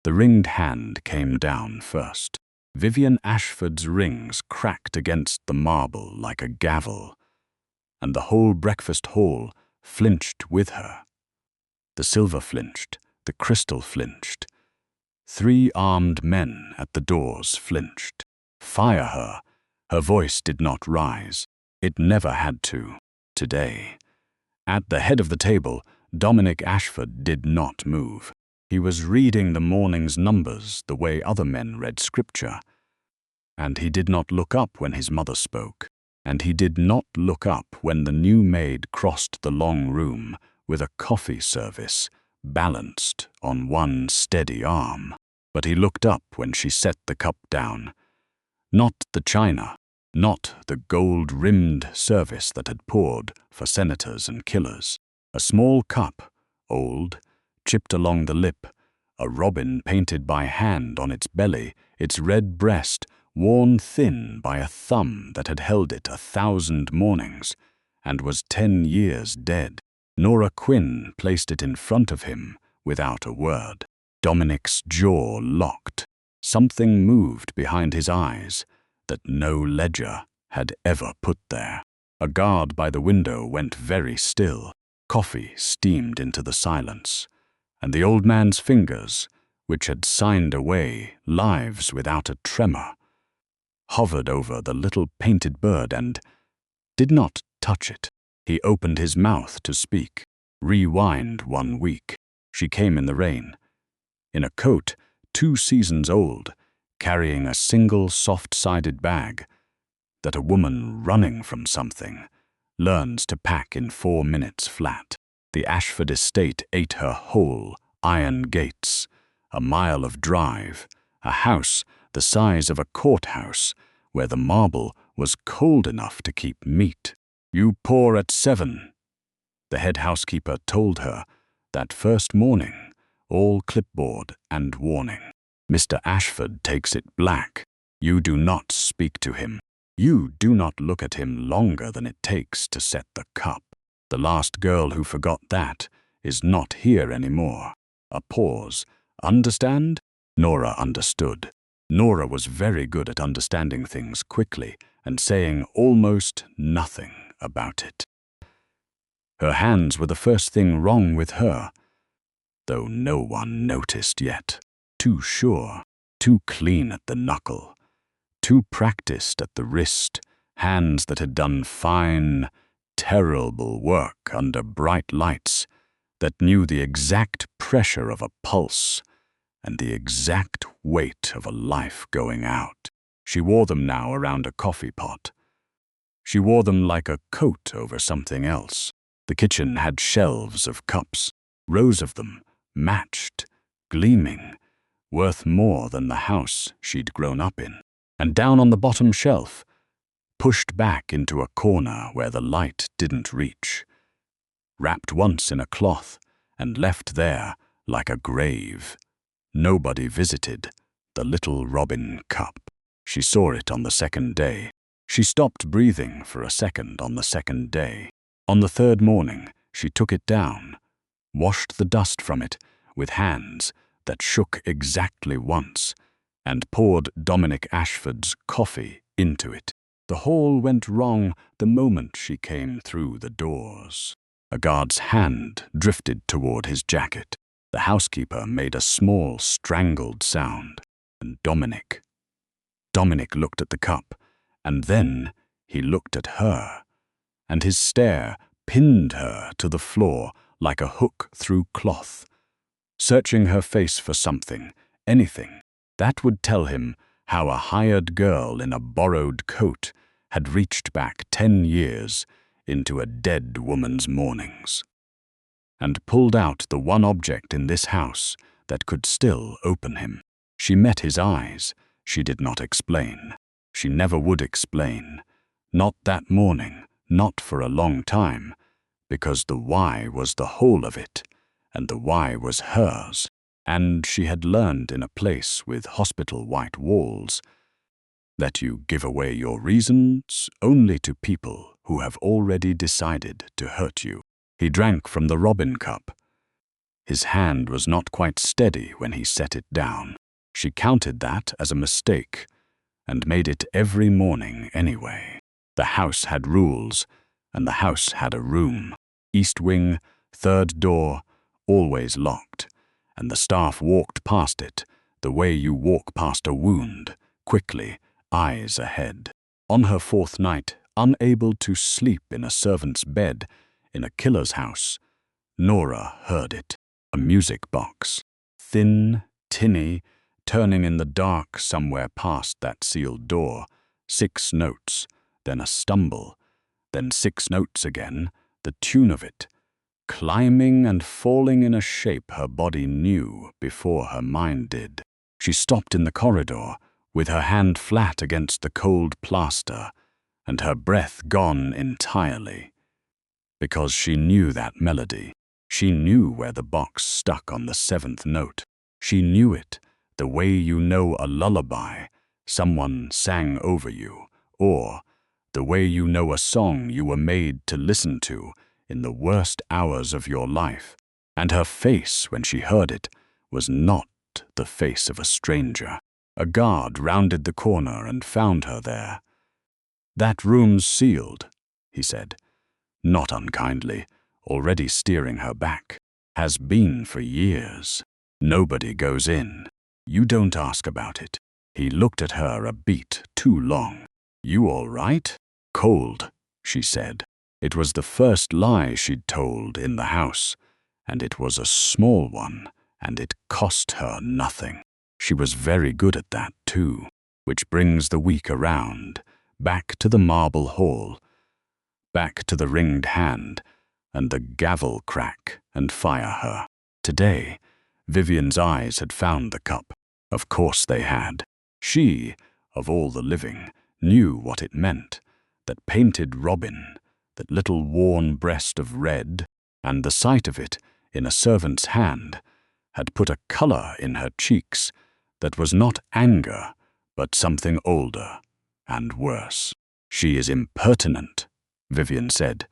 The ringed hand came down first. Vivian Ashford's rings cracked against the marble like a gavel, and the whole breakfast hall flinched with her. The silver flinched, the crystal flinched. 3 armed men at the doors flinched. Fire her! Her voice did not rise. It never had to, today. At the head of the table, Dominic Ashford did not move. He was reading the morning's numbers the way other men read scripture. And he did not look up when his mother spoke. And he did not look up when the new maid crossed the long room with a coffee service balanced on one steady arm. But he looked up when she set the cup down. Not the china, not the gold-rimmed service that had poured for senators and killers. A small cup, old, chipped along the lip, a robin painted by hand on its belly, its red breast worn thin by a thumb that had held it 1,000 mornings and was 10 years dead. Nora Quinn placed it in front of him without a word. Dominic's jaw locked. Something moved behind his eyes that no ledger had ever put there. A guard by the window went very still. Coffee steamed into the silence, and the old man's fingers, which had signed away lives without a tremor, hovered over the little painted bird and did not touch it. He opened his mouth to speak. Rewind 1 week. She came in the rain, in a coat 2 seasons old, carrying a single soft-sided bag that a woman running from something learns to pack in 4 minutes flat. The Ashford estate ate her whole. Iron gates, a mile of drive, a house the size of a courthouse where the marble was cold enough to keep meat. You pour at 7, the head housekeeper told her that first morning, all clipboard and warning. Mr. Ashford takes it black. You do not speak to him. You do not look at him longer than it takes to set the cup. The last girl who forgot that is not here anymore. A pause. Understand? Nora understood. Nora was very good at understanding things quickly and saying almost nothing about it. Her hands were the first thing wrong with her, though no one noticed yet. Too sure, too clean at the knuckle, too practiced at the wrist, hands that had done fine, terrible work under bright lights, that knew the exact pressure of a pulse and the exact weight of a life going out. She wore them now around a coffee pot. She wore them like a coat over something else. The kitchen had shelves of cups, rows of them, matched, gleaming, worth more than the house she'd grown up in. And down on the bottom shelf, pushed back into a corner where the light didn't reach, wrapped once in a cloth and left there like a grave. Nobody visited the little robin cup. She saw it on the 2nd day. She stopped breathing for a second on the 2nd day. On the 3rd morning, she took it down, washed the dust from it with hands that shook exactly once, and poured Dominic Ashford's coffee into it. The hall went wrong the moment she came through the doors. A guard's hand drifted toward his jacket. The housekeeper made a small, strangled sound, and Dominic looked at the cup, and then he looked at her, and his stare pinned her to the floor like a hook through cloth, searching her face for something, anything, that would tell him how a hired girl in a borrowed coat had reached back 10 years into a dead woman's mornings, and pulled out the one object in this house that could still open him. She met his eyes. She did not explain. She never would explain. Not that morning, not for a long time, because the why was the whole of it, and the why was hers, and she had learned in a place with hospital white walls that you give away your reasons only to people who have already decided to hurt you. He drank from the robin cup. His hand was not quite steady when he set it down. She counted that as a mistake and made it every morning anyway. The house had rules, and the house had a room. East wing, third door, always locked, and the staff walked past it, the way you walk past a wound, quickly, eyes ahead. On her fourth night, unable to sleep in a servant's bed in a killer's house, Nora heard it. A music box, thin, tinny, turning in the dark somewhere past that sealed door. 6 notes, then a stumble, then 6 notes again, the tune of it, climbing and falling in a shape her body knew before her mind did. She stopped in the corridor, with her hand flat against the cold plaster, and her breath gone entirely. Because she knew that melody. She knew where the box stuck on the 7th note. She knew it, the way you know a lullaby someone sang over you, or the way you know a song you were made to listen to in the worst hours of your life. And her face, when she heard it, was not the face of a stranger. A guard rounded the corner and found her there. "That room's sealed," he said, not unkindly, already steering her back. "Has been for years. Nobody goes in. You don't ask about it." He looked at her a beat too long. "You all right?" "Cold," she said. It was the first lie she'd told in the house, and it was a small one, and it cost her nothing. She was very good at that, too, which brings the week around, back to the marble hall, back to the ringed hand, and the gavel crack and fire her. Today, Vivian's eyes had found the cup. Of course they had. She, of all the living, knew what it meant. That painted robin, that little worn breast of red, and the sight of it in a servant's hand had put a color in her cheeks that was not anger, but something older and worse. "She is impertinent," Vivian said.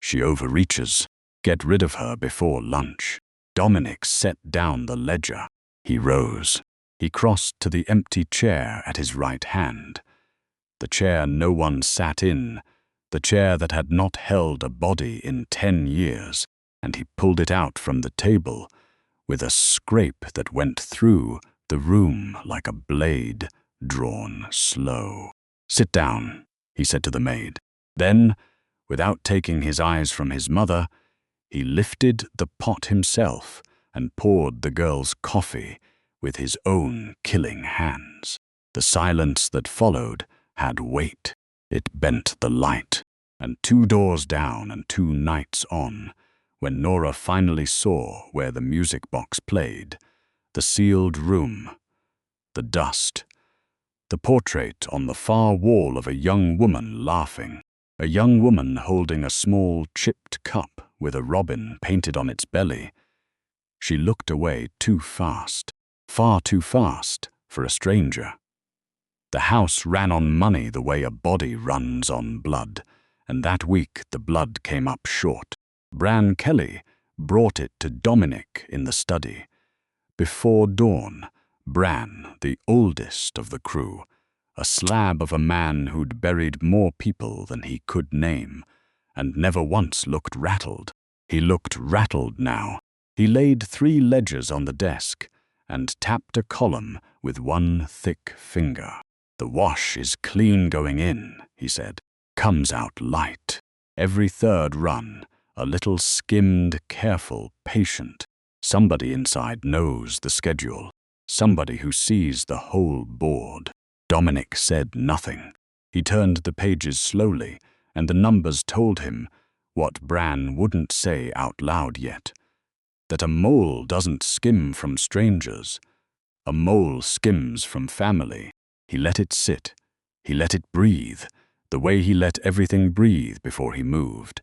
"She overreaches. Get rid of her before lunch." Dominic set down the ledger. He rose. He crossed to the empty chair at his right hand. The chair no one sat in, the chair that had not held a body in 10 years, and he pulled it out from the table with a scrape that went through the room like a blade drawn slow. "Sit down," he said to the maid. Then, without taking his eyes from his mother, he lifted the pot himself and poured the girl's coffee with his own killing hands. The silence that followed had weight. It bent the light. And 2 doors down and 2 nights on, when Nora finally saw where the music box played, the sealed room, the dust, the portrait on the far wall of a young woman laughing, a young woman holding a small chipped cup with a robin painted on its belly. She looked away too fast, far too fast for a stranger. The house ran on money the way a body runs on blood, and that week the blood came up short. Bran Kelly brought it to Dominic in the study. Before dawn, Bran, the oldest of the crew, a slab of a man who'd buried more people than he could name, and never once looked rattled. He looked rattled now. He laid 3 ledgers on the desk and tapped a column with one thick finger. "The wash is clean going in," he said. "Comes out light. Every 3rd run, a little skimmed, careful, patient. Somebody inside knows the schedule. Somebody who sees the whole board." Dominic said nothing. He turned the pages slowly, and the numbers told him what Bran wouldn't say out loud yet. That a mole doesn't skim from strangers. A mole skims from family. He let it sit. He let it breathe, the way he let everything breathe before he moved.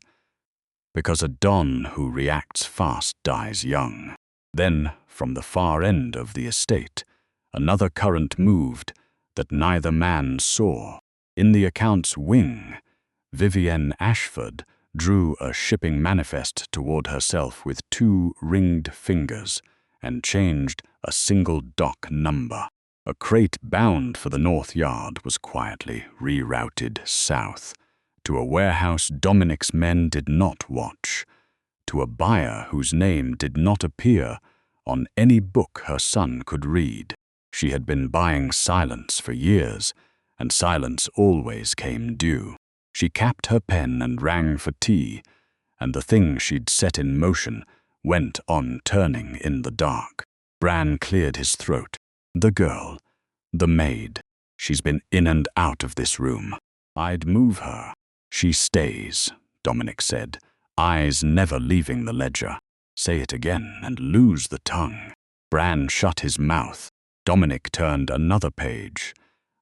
Because a don who reacts fast dies young. Then, from the far end of the estate, another current moved that neither man saw. In the account's wing, Vivienne Ashford drew a shipping manifest toward herself with 2 ringed fingers, and changed a single dock number. A crate bound for the North Yard was quietly rerouted south, to a warehouse Dominic's men did not watch, to a buyer whose name did not appear on any book her son could read. She had been buying silence for years, and silence always came due. She capped her pen and rang for tea, and the thing she'd set in motion went on turning in the dark. Bran cleared his throat. The girl, the maid, she's been in and out of this room. I'd move her. She stays, Dominic said, eyes never leaving the ledger. Say it again and lose the tongue. Bran shut his mouth. Dominic turned another page,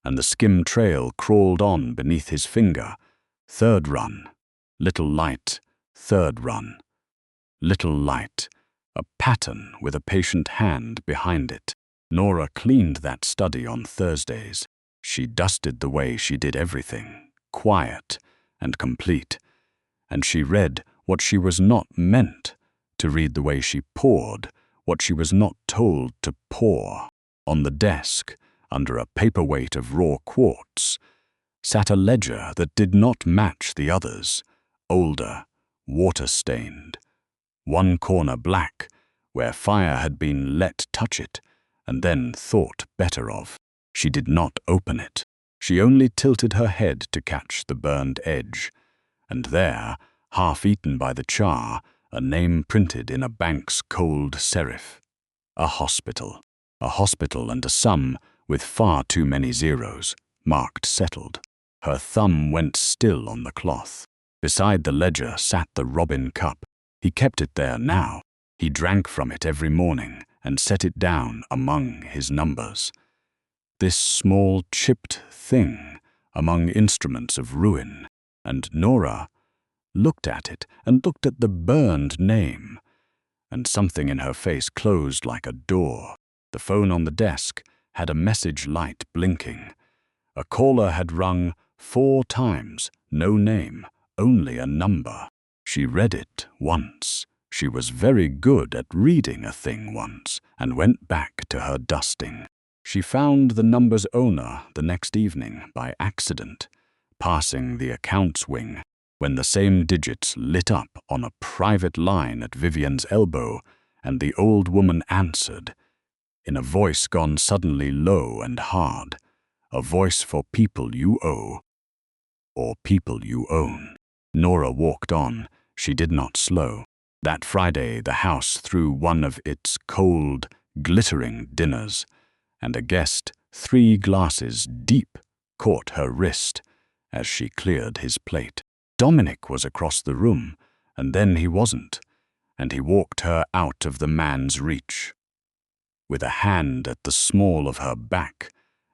and the skim trail crawled on beneath his finger. 3rd run. Little light. 3rd run. Little light. A pattern with a patient hand behind it. Nora cleaned that study on Thursdays. She dusted the way she did everything, quiet and complete. And she read what she was not meant to read, the way she poured what she was not told to pour. On the desk, under a paperweight of raw quartz, sat a ledger that did not match the others, older, water-stained. One corner black, where fire had been let touch it, and then thought better of. She did not open it. She only tilted her head to catch the burned edge, and there, half eaten by the char, a name printed in a bank's cold serif. A hospital. A hospital and a sum with far too many zeros, marked settled. Her thumb went still on the cloth. Beside the ledger sat the Robin cup. He kept it there now. He drank from it every morning and set it down among his numbers. This small chipped thing among instruments of ruin, and Nora looked at it and looked at the burned name, and something in her face closed like a door. The phone on the desk had a message light blinking. A caller had rung 4 times, no name, only a number. She read it once. She was very good at reading a thing once, and went back to her dusting. She found the number's owner the next evening by accident, passing the accounts wing, when the same digits lit up on a private line at Vivian's elbow, and the old woman answered, in a voice gone suddenly low and hard, a voice for people you owe, or people you own. Nora walked on. She did not slow. That Friday the house threw one of its cold, glittering dinners, and a guest 3 glasses deep caught her wrist as she cleared his plate. Dominic was across the room, and then he wasn't, and he walked her out of the man's reach, with a hand at the small of her back,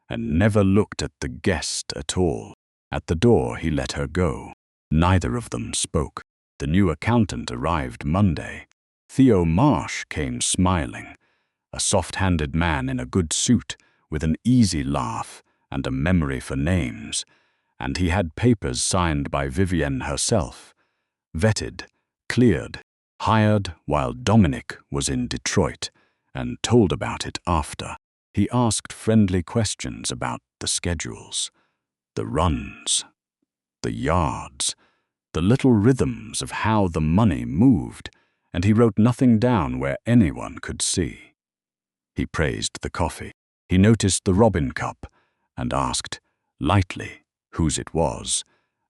and never looked at the guest at all. At the door he let her go. Neither of them spoke. The new accountant arrived Monday. Theo Marsh came smiling, a soft-handed man in a good suit, with an easy laugh and a memory for names, and he had papers signed by Vivienne herself, vetted, cleared, hired while Dominic was in Detroit, and told about it after. He asked friendly questions about the schedules, the runs, the yards, the little rhythms of how the money moved, and he wrote nothing down where anyone could see. He praised the coffee. He noticed the Robin cup and asked, lightly, whose it was,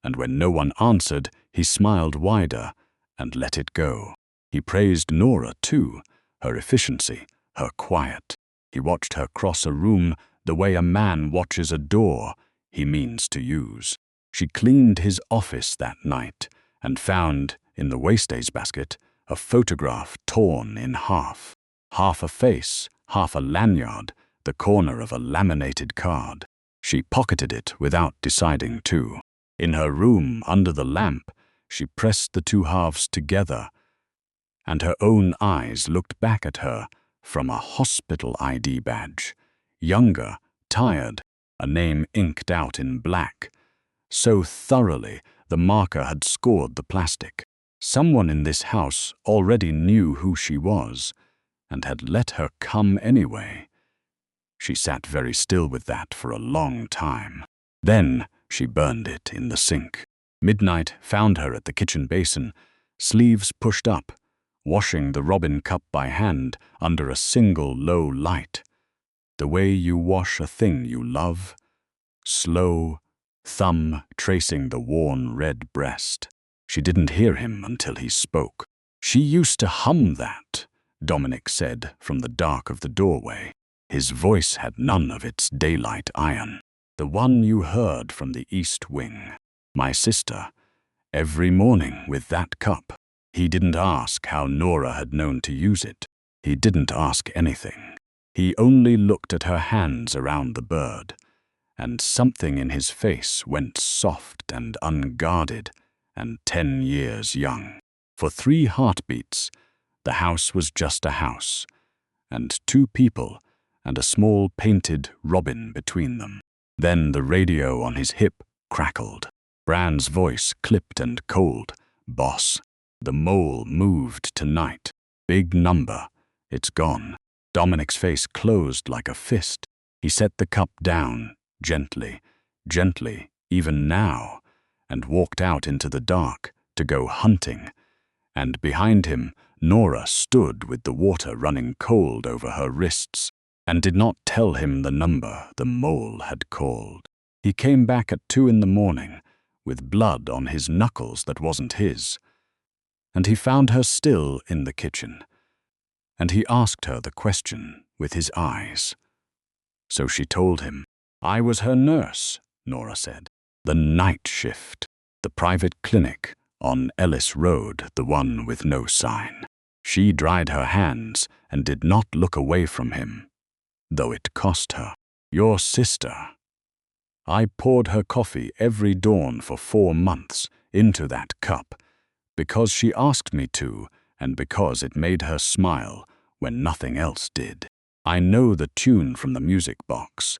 and when no one answered, he smiled wider and let it go. He praised Nora, too, her efficiency, her quiet. He watched her cross a room the way a man watches a door he means to use. She cleaned his office that night and found, in the waste basket, a photograph torn in half. Half a face, half a lanyard, the corner of a laminated card. She pocketed it without deciding to. In her room, under the lamp, she pressed the 2 halves together, and her own eyes looked back at her from a hospital ID badge. Younger, tired, a name inked out in black, so thoroughly the marker had scored the plastic. Someone in this house already knew who she was and had let her come anyway. She sat very still with that for a long time. Then she burned it in the sink. Midnight found her at the kitchen basin, sleeves pushed up, washing the robin cup by hand under a single low light. The way you wash a thing you love, slow, thumb tracing the worn red breast. She didn't hear him until he spoke. "She used to hum that," Dominic said from the dark of the doorway. His voice had none of its daylight iron. "The one you heard from the east wing. My sister, every morning with that cup." He didn't ask how Nora had known to use it. He didn't ask anything. He only looked at her hands around the bird, and something in his face went soft and unguarded and 10 years young. For 3 heartbeats, the house was just a house, and 2 people and a small painted robin between them. Then the radio on his hip crackled. Bran's voice clipped and cold. "Boss, the mole moved tonight. Big number. It's gone." Dominic's face closed like a fist. He set the cup down, gently, even now, and walked out into the dark to go hunting. And behind him, Nora stood with the water running cold over her wrists, and did not tell him the number the mole had called. He came back at 2 in the morning, with blood on his knuckles that wasn't his, and he found her still in the kitchen, and he asked her the question with his eyes. So she told him. "I was her nurse," Nora said. "The night shift, the private clinic on Ellis Road, the one with no sign." She dried her hands and did not look away from him, though it cost her. "Your sister. I poured her coffee every dawn for 4 months into that cup, because she asked me to and because it made her smile when nothing else did. I know the tune from the music box,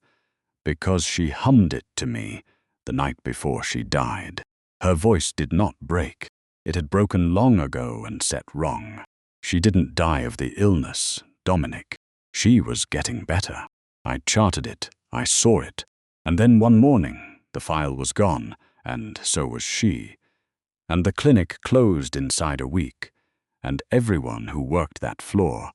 because she hummed it to me the night before she died." Her voice did not break. It had broken long ago and set wrong. "She didn't die of the illness, Dominic. She was getting better. I charted it, I saw it, and then one morning the file was gone, and so was she. And the clinic closed inside a week, and everyone who worked that floor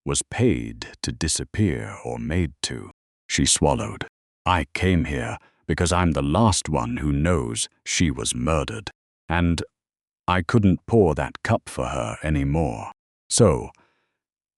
was paid to disappear or made to." She swallowed. "I came here because I'm the last one who knows she was murdered, and I couldn't pour that cup for her anymore. So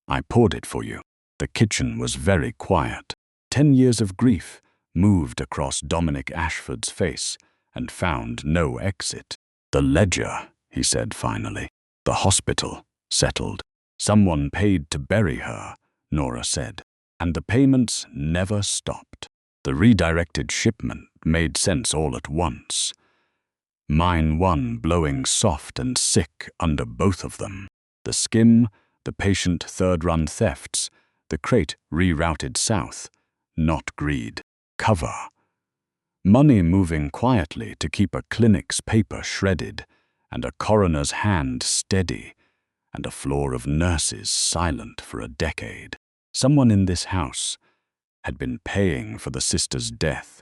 I poured it for you." The kitchen was very quiet. 10 years of grief moved across Dominic Ashford's face and found no exit. "The ledger," he said finally. "The hospital settled. Someone paid to bury her," Nora said, "and the payments never stopped. The redirected shipment made sense all at once. Mine one blowing soft and sick under both of them. The skim, the patient third-run thefts, the crate rerouted south. Not greed. Cover. Money moving quietly to keep a clinic's paper shredded, and a coroner's hand steady, and a floor of nurses silent for a decade. Someone in this house had been paying for the sister's death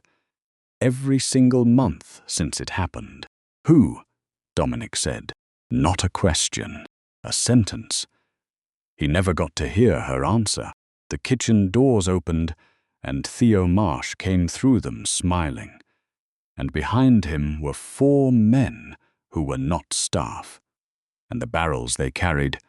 every single month since it happened. "Who?" Dominic said. Not a question, a sentence. He never got to hear her answer. The kitchen doors opened, and Theo Marsh came through them smiling. And behind him were 4 men who were not staff, and the barrels they carried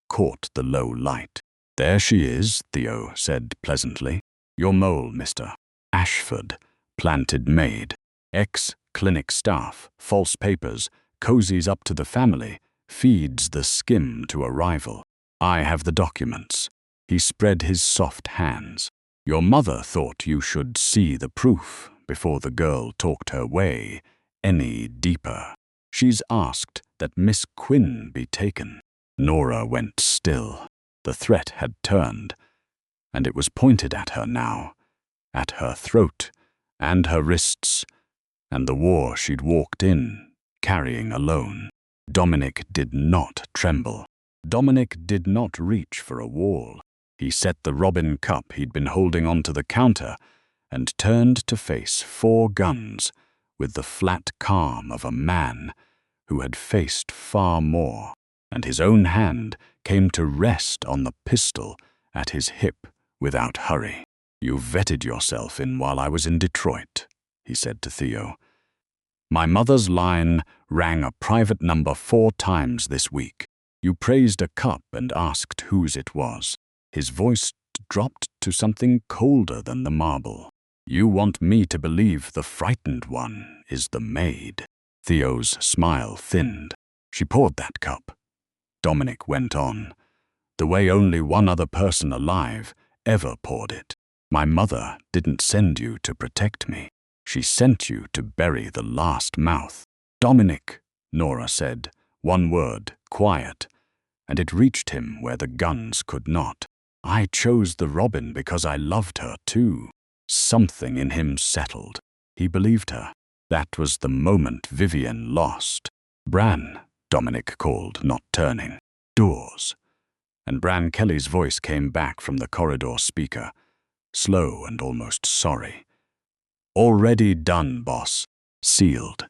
caught the low light. "There she is," Theo said pleasantly. "Your mole, Mr. Ashford, planted Maid. Ex-clinic staff, false papers, cozies up to the family, feeds the skim to a rival. I have the documents." He spread his soft hands. "Your mother thought you should see the proof before the girl talked her way any deeper. She's asked that Miss Quinn be taken." Nora went still. The threat had turned, and it was pointed at her now, at her throat and her wrists, and the war she'd walked in carrying alone. Dominic did not tremble. Dominic did not reach for a wall. He set the robin cup he'd been holding onto the counter and turned to face 4 guns with the flat calm of a man who had faced far more, and his own hand came to rest on the pistol at his hip without hurry. "You vetted yourself in while I was in Detroit," he said to Theo. "My mother's line rang a private number 4 times this week. You praised a cup and asked whose it was." His voice dropped to something colder than the marble. "You want me to believe the frightened one is the maid." Theo's smile thinned. "She poured that cup," Dominic went on, "the way only one other person alive ever poured it. My mother didn't send you to protect me. She sent you to bury the last mouth." "Dominic," Nora said, one word, quiet, and it reached him where the guns could not. "I chose the robin because I loved her too." Something in him settled. He believed her. That was the moment Vivian lost. "Bran," Dominic called, not turning. "Doors." And Bran Kelly's voice came back from the corridor speaker, slow and almost sorry. "Already done, boss. Sealed.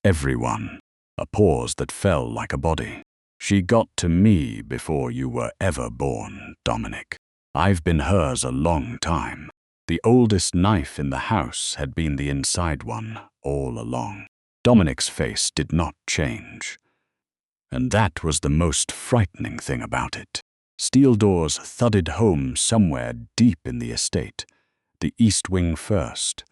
Everyone." A pause that fell like a body. "She got to me before you were ever born, Dominic. I've been hers a long time. The oldest knife in the house had been the inside one all along." Dominic's face did not change. And that was the most frightening thing about it. Steel doors thudded home somewhere deep in the estate, the east wing first.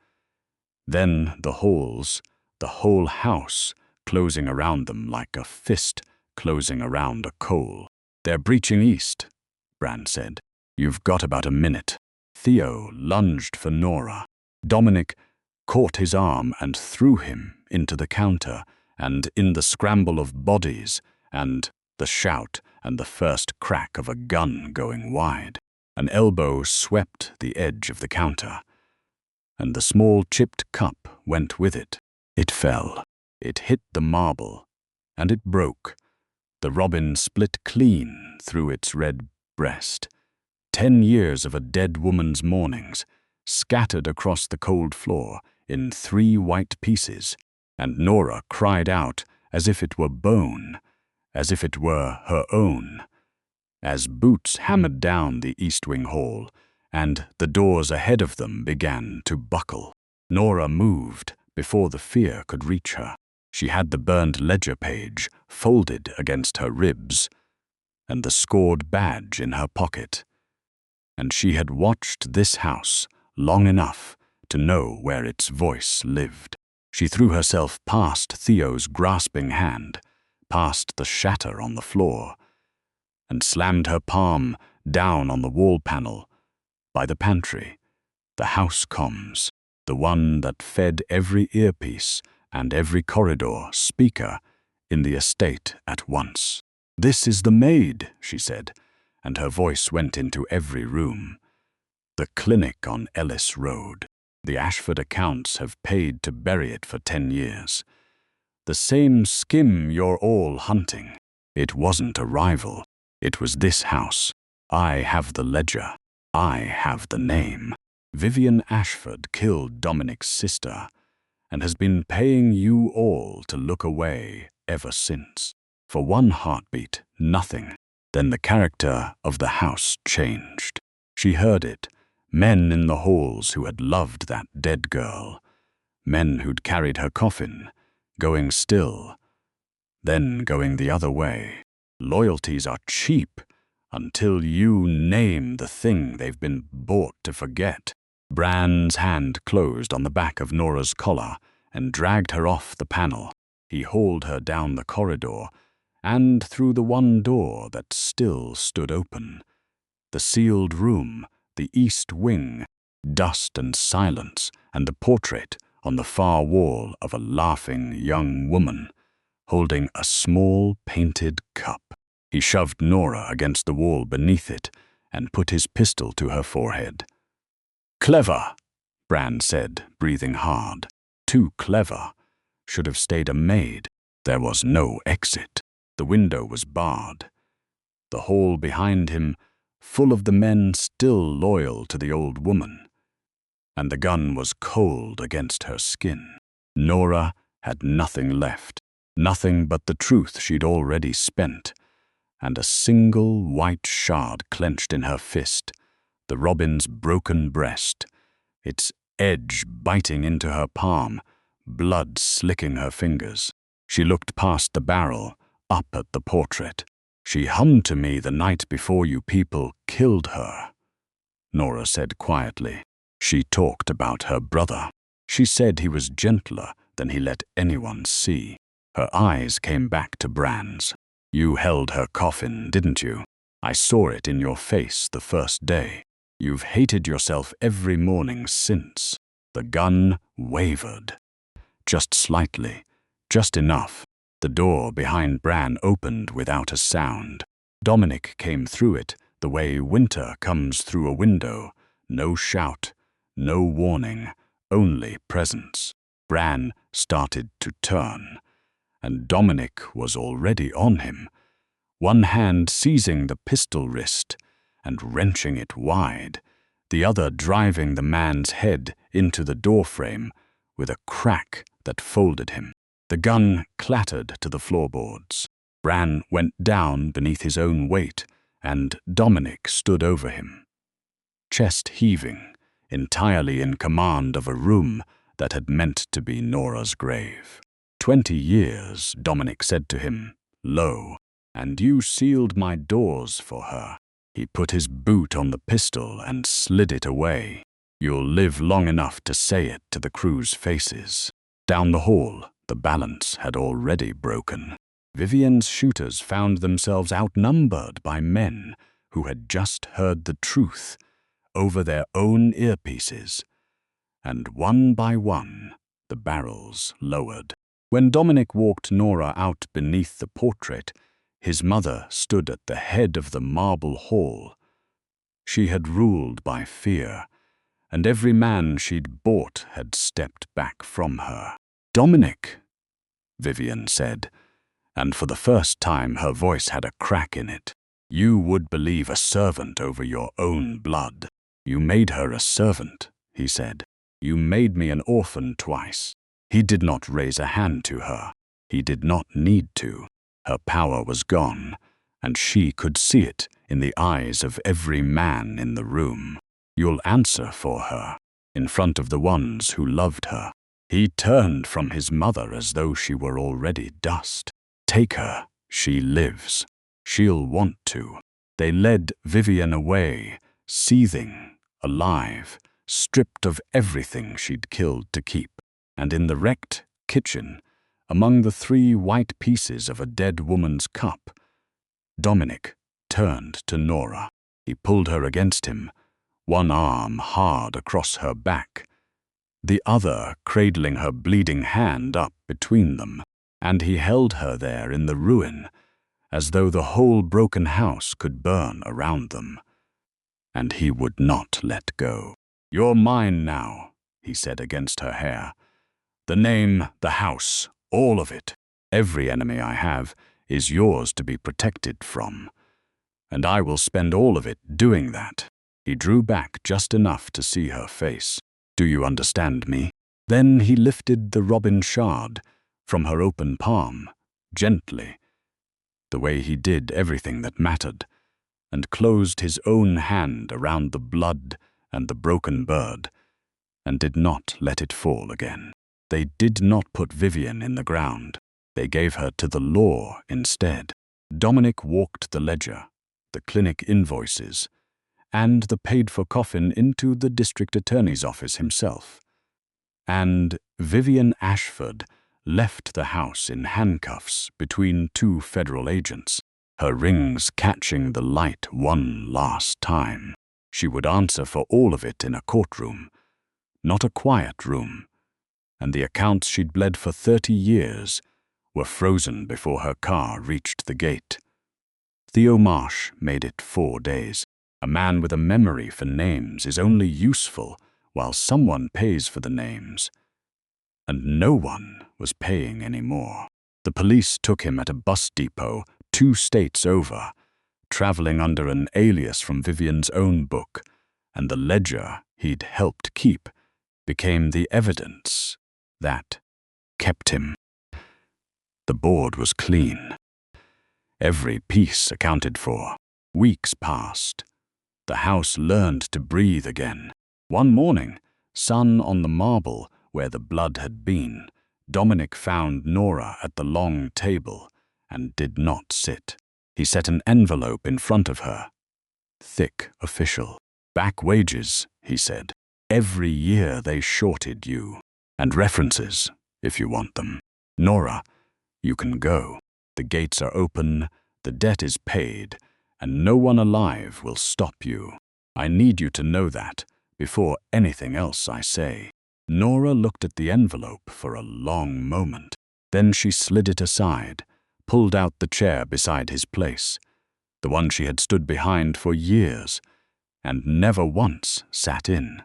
Then the halls, the whole house, closing around them like a fist closing around a coal. "They're breaching east," Bran said. "You've got about a minute." Theo lunged for Nora. Dominic caught his arm and threw him into the counter, and in the scramble of bodies, and the shout and the first crack of a gun going wide, an elbow swept the edge of the counter, and the small chipped cup went with it. It fell. It hit the marble, and it broke. The robin split clean through its red breast. 10 years of a dead woman's mournings, scattered across the cold floor in 3 white pieces, and Nora cried out as if it were bone, as if it were her own. As boots hammered down the east wing hall, and the doors ahead of them began to buckle, Nora moved before the fear could reach her. She had the burned ledger page folded against her ribs, and the scored badge in her pocket. And she had watched this house long enough to know where its voice lived. She threw herself past Theo's grasping hand, past the shatter on the floor, and slammed her palm down on the wall panel by the pantry, the house comms, the one that fed every earpiece and every corridor speaker in the estate at once. "This is the Maid," she said, and her voice went into every room. "The clinic on Ellis Road. The Ashford accounts have paid to bury it for 10 years. The same skim you're all hunting. It wasn't a rival. It was this house. I have the ledger. I have the name. Vivian Ashford killed Dominic's sister and has been paying you all to look away ever since. For one heartbeat, nothing. Then the character of the house changed. She heard it. Men in the halls who had loved that dead girl. Men who'd carried her coffin, going still, then going the other way. Loyalties are cheap until you name the thing they've been bought to forget. Bran's hand closed on the back of Nora's collar and dragged her off the panel. He hauled her down the corridor and through the one door that still stood open. The sealed room, the east wing, dust and silence, and the portrait on the far wall of a laughing young woman holding a small painted cup. He shoved Nora against the wall beneath it and put his pistol to her forehead. "Clever," Bran said, breathing hard. "Too clever. Should have stayed a maid." There was no exit. The window was barred. The hall behind him, full of the men still loyal to the old woman. And the gun was cold against her skin. Nora had nothing left, nothing but the truth she'd already spent, and a single white shard clenched in her fist, the robin's broken breast, its edge biting into her palm, blood slicking her fingers. She looked past the barrel, up at the portrait. "She hummed to me the night before you people killed her," Nora said quietly. "She talked about her brother. She said he was gentler than he let anyone see." Her eyes came back to Bran's. "You held her coffin, didn't you? I saw it in your face the first day. You've hated yourself every morning since." The gun wavered. Just slightly, just enough. The door behind Bran opened without a sound. Dominic came through it the way winter comes through a window. No shout, no warning, only presence. Bran started to turn, and Dominic was already on him, one hand seizing the pistol wrist and wrenching it wide, the other driving the man's head into the doorframe with a crack that folded him. The gun clattered to the floorboards. Bran went down beneath his own weight, and Dominic stood over him, chest heaving, entirely in command of a room that had meant to be Nora's grave. 20 years, Dominic said to him, low, "And you sealed my doors for her." He put his boot on the pistol and slid it away. "You'll live long enough to say it to the crew's faces." Down the hall, the balance had already broken. Vivian's shooters found themselves outnumbered by men who had just heard the truth over their own earpieces, and one by one, the barrels lowered. When Dominic walked Nora out beneath the portrait, his mother stood at the head of the marble hall. She had ruled by fear, and every man she'd bought had stepped back from her. "Dominic," Vivian said, and for the first time her voice had a crack in it. "You would believe a servant over your own blood." "You made her a servant," he said. "You made me an orphan twice." He did not raise a hand to her. He did not need to. Her power was gone, and she could see it in the eyes of every man in the room. "You'll answer for her, in front of the ones who loved her." He turned from his mother as though she were already dust. "Take her. She lives. She'll want to." They led Vivian away, seething, alive, stripped of everything she'd killed to keep. And in the wrecked kitchen, among the 3 white pieces of a dead woman's cup, Dominic turned to Nora. He pulled her against him, one arm hard across her back, the other cradling her bleeding hand up between them, and he held her there in the ruin, as though the whole broken house could burn around them. And he would not let go. "You're mine now," he said against her hair. "The name, the house, all of it. Every enemy I have is yours to be protected from. And I will spend all of it doing that." He drew back just enough to see her face. "Do you understand me?" Then he lifted the robin shard from her open palm, gently, the way he did everything that mattered, and closed his own hand around the blood and the broken bird, and did not let it fall again. They did not put Vivian in the ground. They gave her to the law instead. Dominic walked the ledger, the clinic invoices, and the paid-for coffin into the district attorney's office himself. And Vivian Ashford left the house in handcuffs between 2 federal agents, her rings catching the light one last time. She would answer for all of it in a courtroom, not a quiet room, and the accounts she'd bled for 30 years were frozen before her car reached the gate. Theo Marsh made it 4 days. A man with a memory for names is only useful while someone pays for the names, and no one was paying anymore. The police took him at a bus depot 2 states over, traveling under an alias from Vivian's own book, and the ledger he'd helped keep became the evidence that kept him. The board was clean. Every piece accounted for. Weeks passed. The house learned to breathe again. One morning, sun on the marble where the blood had been, Dominic found Nora at the long table and did not sit. He set an envelope in front of her. Thick, official. "Back wages," he said. "Every year they shorted you. And references, if you want them. Nora, you can go. The gates are open, the debt is paid, and no one alive will stop you. I need you to know that before anything else I say." Nora looked at the envelope for a long moment. Then she slid it aside, pulled out the chair beside his place, the one she had stood behind for years, and never once sat in,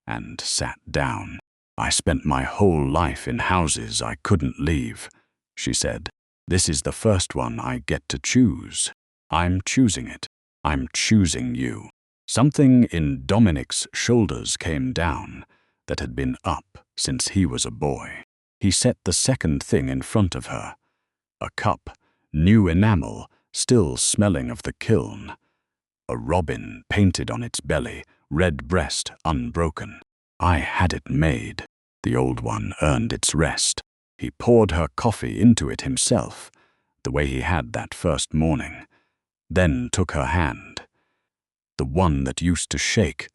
and sat down. "I spent my whole life in houses I couldn't leave," she said. "This is the first one I get to choose. I'm choosing it. I'm choosing you." Something in Dominic's shoulders came down that had been up since he was a boy. He set the second thing in front of her. A cup, new enamel, still smelling of the kiln. A robin painted on its belly, red breast unbroken. "I had it made." The old one earned its rest. He poured her coffee into it himself, the way he had that first morning, then took her hand, the one that used to shake,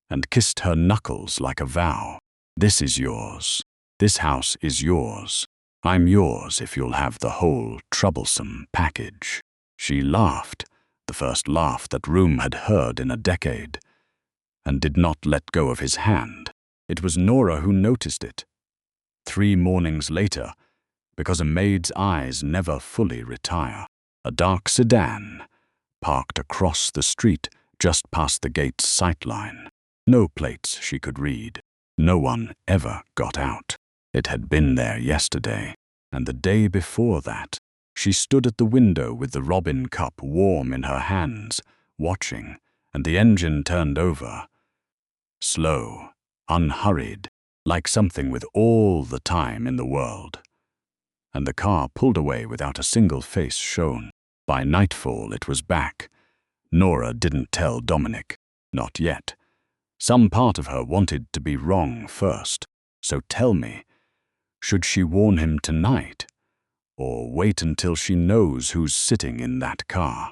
and kissed her knuckles like a vow. "This is yours. This house is yours. I'm yours if you'll have the whole troublesome package." She laughed, the first laugh that room had heard in a decade, and did not let go of his hand. It was Nora who noticed it. 3 mornings later, because a maid's eyes never fully retire. A dark sedan, parked across the street just past the gate's sightline. No plates she could read. No one ever got out. It had been there yesterday, and the day before that. She stood at the window with the robin cup warm in her hands, watching, and the engine turned over. Slow, unhurried, like something with all the time in the world. And the car pulled away without a single face shown. By nightfall it was back. Nora didn't tell Dominic. Not yet. Some part of her wanted to be wrong first. So tell me, should she warn him tonight? Or wait until she knows who's sitting in that car?